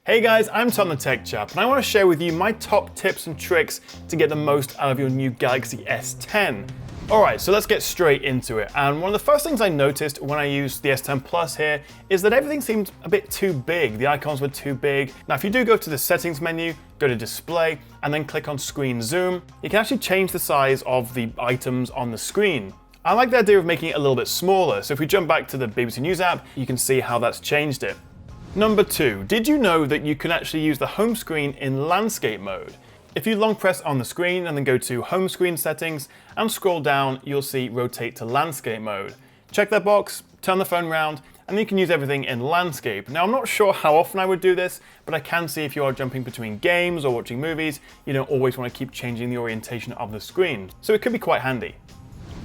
Hey guys, I'm Tom the Tech Chap, and I want to share with you my top tips and tricks to get the most out of your new Galaxy S10. Alright, so let's get straight into it. And one of the first things I noticed when I used the S10 Plus here is that everything seemed a bit too big. The icons were too big. Now if you do go to the settings menu, go to display, and then click on screen zoom, you can actually change the size of the items on the screen. I like the idea of making it a little bit smaller, so if we jump back to the BBC News app, you can see how that's changed it. Number 2, did you know that you can actually use the home screen in landscape mode? If you long press on the screen and then go to home screen settings and scroll down, you'll see rotate to landscape mode. Check that box, turn the phone around, and you can use everything in landscape. Now I'm not sure how often I would do this, but I can see if you are jumping between games or watching movies, you don't always want to keep changing the orientation of the screen. So it could be quite handy.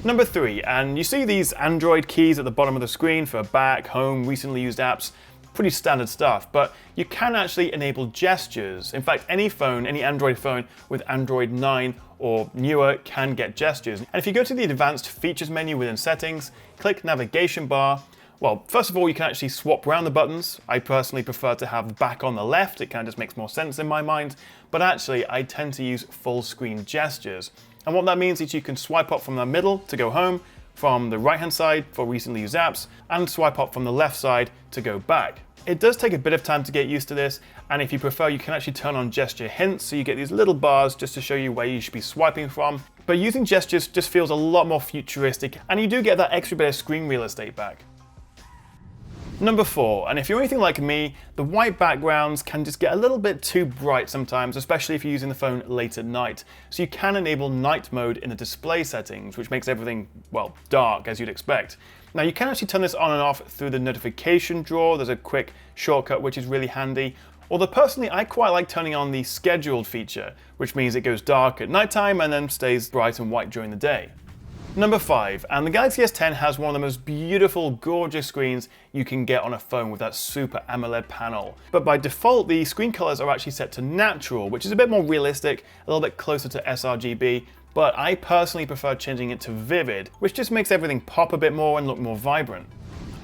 Number 3, and you see these Android keys at the bottom of the screen for back, home, recently used apps. Pretty standard stuff, but you can actually enable gestures. In fact, any phone, any Android phone with Android 9 or newer can get gestures. And if you go to the advanced features menu within settings, click navigation bar, well, first of all, you can actually swap around the buttons. I personally prefer to have back on the left. It kind of just makes more sense in my mind. But actually, I tend to use full screen gestures. And what that means is you can swipe up from the middle to go home, from the right-hand side for recently used apps, and swipe up from the left side to go back. It does take a bit of time to get used to this, and if you prefer, you can actually turn on gesture hints, so you get these little bars just to show you where you should be swiping from. But using gestures just feels a lot more futuristic, and you do get that extra bit of screen real estate back. Number 4, and if you're anything like me, the white backgrounds can just get a little bit too bright sometimes, especially if you're using the phone late at night. So you can enable night mode in the display settings, which makes everything, well, dark as you'd expect. Now you can actually turn this on and off through the notification drawer. There's a quick shortcut which is really handy. Although personally, I quite like turning on the scheduled feature, which means it goes dark at nighttime and then stays bright and white during the day. Number 5, and the Galaxy S10 has one of the most beautiful, gorgeous screens you can get on a phone with that super AMOLED panel. But by default, the screen colors are actually set to natural, which is a bit more realistic, a little bit closer to sRGB, but I personally prefer changing it to vivid, which just makes everything pop a bit more and look more vibrant.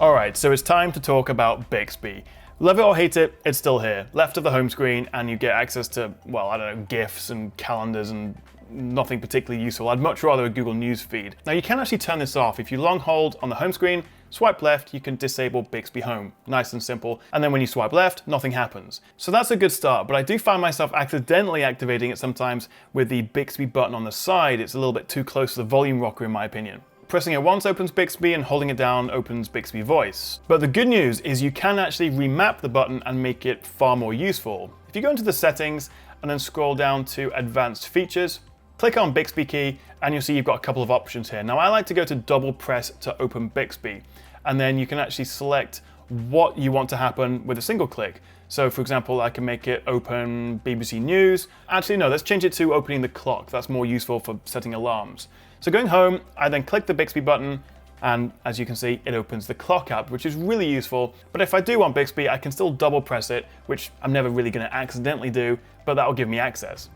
Alright, so it's time to talk about Bixby. Love it or hate it, it's still here. Left of the home screen, and you get access to, well, I don't know, GIFs and calendars and nothing particularly useful. I'd much rather a Google News feed. Now you can actually turn this off. If you long hold on the home screen, swipe left, you can disable Bixby Home. Nice and simple. And then when you swipe left, nothing happens. So that's a good start, but I do find myself accidentally activating it sometimes with the Bixby button on the side. It's a little bit too close to the volume rocker in my opinion. Pressing it once opens Bixby and holding it down opens Bixby Voice. But the good news is you can actually remap the button and make it far more useful. If you go into the settings and then scroll down to advanced features, click on Bixby key and you'll see you've got a couple of options here. Now I like to go to double press to open Bixby, and then you can actually select what you want to happen with a single click. So for example, I can make it open BBC News. Actually no, let's change it to opening the clock. That's more useful for setting alarms. So going home, I then click the Bixby button, and as you can see, it opens the clock app, which is really useful. But if I do want Bixby, I can still double press it, which I'm never really going to accidentally do, but that will give me access.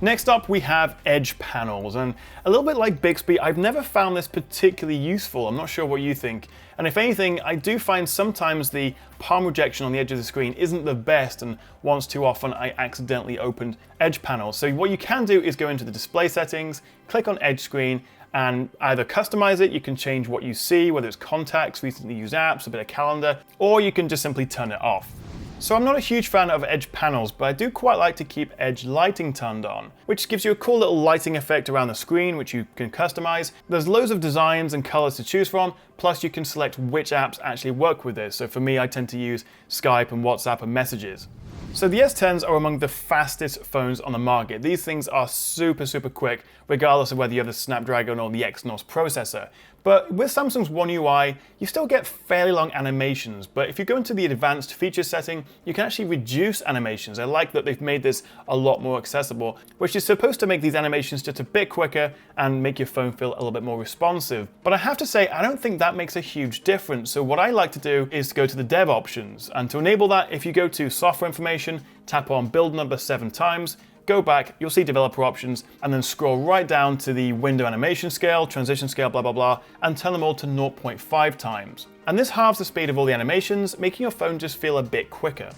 Next up, we have edge panels, and a little bit like Bixby, I've never found this particularly useful. I'm not sure what you think. And if anything, I do find sometimes the palm rejection on the edge of the screen isn't the best, and once too often I accidentally opened edge panels. So what you can do is go into the display settings, click on edge screen, and either customize it, you can change what you see, whether it's contacts, recently used apps, a bit of calendar, or you can just simply turn it off. So I'm not a huge fan of edge panels, but I do quite like to keep edge lighting turned on, which gives you a cool little lighting effect around the screen, which you can customize. There's loads of designs and colors to choose from, plus you can select which apps actually work with this. So for me, I tend to use Skype and WhatsApp and Messages. So the S10s are among the fastest phones on the market. These things are super quick, regardless of whether you have the Snapdragon or the Exynos processor. But with Samsung's One UI, you still get fairly long animations, but if you go into the advanced features setting, you can actually reduce animations. I like that they've made this a lot more accessible, which is supposed to make these animations just a bit quicker and make your phone feel a little bit more responsive. But I have to say, I don't think that makes a huge difference. So what I like to do is to go to the dev options, and to enable that, if you go to software information, tap on build number 7 times, go back, you'll see developer options, and then scroll right down to the window animation scale, transition scale, blah, blah, blah, and turn them all to 0.5 times. And this halves the speed of all the animations, making your phone just feel a bit quicker.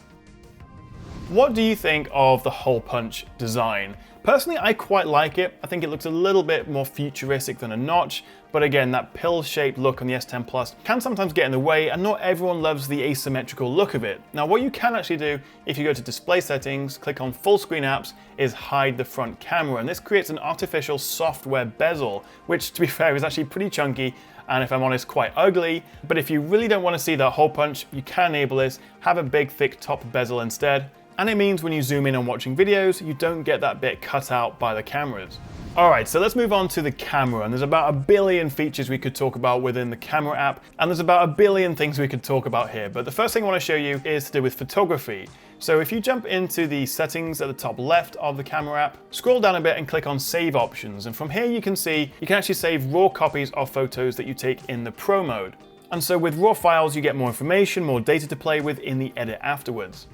What do you think of the hole punch design? Personally, I quite like it. I think it looks a little bit more futuristic than a notch, but again, that pill-shaped look on the S10 Plus can sometimes get in the way, and not everyone loves the asymmetrical look of it. Now, what you can actually do if you go to display settings, click on full screen apps, is hide the front camera, and this creates an artificial software bezel, which, to be fair, is actually pretty chunky, and if I'm honest, quite ugly. But if you really don't want to see that hole punch, you can enable this, have a big thick top bezel instead. And it means when you zoom in on watching videos, you don't get that bit cut out by the cameras. Alright, so let's move on to the camera, and there's about a billion features we could talk about within the camera app, and there's about a billion things we could talk about here, but the first thing I want to show you is to do with photography. So if you jump into the settings at the top left of the camera app, scroll down a bit and click on Save Options, and from here you can see you can actually save raw copies of photos that you take in the Pro mode. And so with raw files you get more information, more data to play with in the edit afterwards.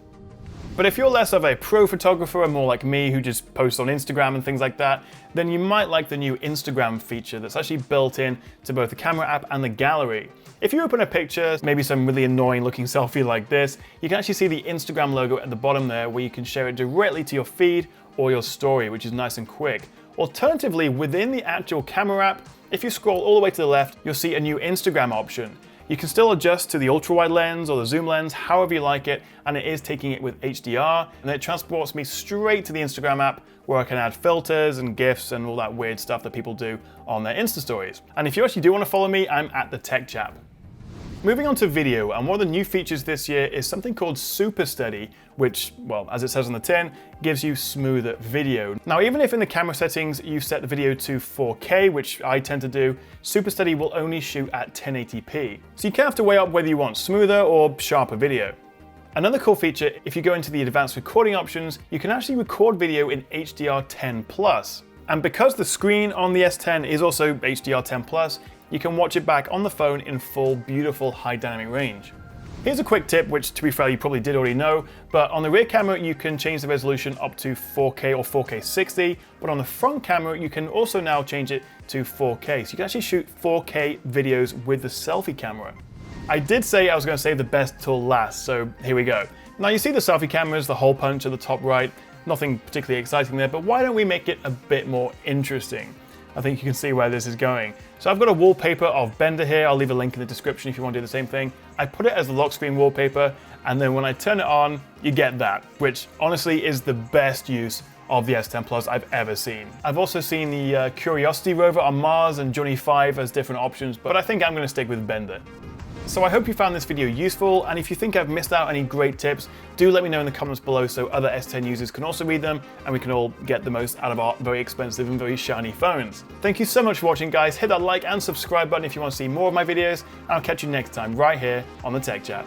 But if you're less of a pro photographer and more like me who just posts on Instagram and things like that, then you might like the new Instagram feature that's actually built in to both the camera app and the gallery. If you open a picture, maybe some really annoying looking selfie like this, you can actually see the Instagram logo at the bottom there where you can share it directly to your feed or your story, which is nice and quick. Alternatively, within the actual camera app, if you scroll all the way to the left, you'll see a new Instagram option. You can still adjust to the ultra-wide lens or the zoom lens, however you like it, and it is taking it with HDR, and it transports me straight to the Instagram app where I can add filters and GIFs and all that weird stuff that people do on their Insta stories. And if you actually do want to follow me, I'm at the Tech Chap. Moving on to video, and one of the new features this year is something called Super Steady, which, well, as it says on the tin, gives you smoother video. Now, even if in the camera settings you set the video to 4K, which I tend to do, Super Steady will only shoot at 1080p. So you kind of have to weigh up whether you want smoother or sharper video. Another cool feature, if you go into the advanced recording options, you can actually record video in HDR10+. And because the screen on the S10 is also HDR10+, you can watch it back on the phone in full, beautiful, high dynamic range. Here's a quick tip, which to be fair, you probably did already know, but on the rear camera, you can change the resolution up to 4K or 4K 60, but on the front camera, you can also now change it to 4K. So you can actually shoot 4K videos with the selfie camera. I did say I was going to save the best till last, so here we go. Now you see the selfie cameras, the hole punch at the top right, nothing particularly exciting there, but why don't we make it a bit more interesting? I think you can see where this is going. So I've got a wallpaper of Bender here. I'll leave a link in the description if you want to do the same thing. I put it as the lock screen wallpaper, and then when I turn it on, you get that, which honestly is the best use of the S10 Plus I've ever seen. I've also seen the Curiosity rover on Mars and Johnny 5 as different options, but I think I'm going to stick with Bender. So I hope you found this video useful, and if you think I've missed out any great tips, do let me know in the comments below so other S10 users can also read them, and we can all get the most out of our very expensive and very shiny phones. Thank you so much for watching, guys. Hit that like and subscribe button if you want to see more of my videos, and I'll catch you next time right here on the Tech Chat.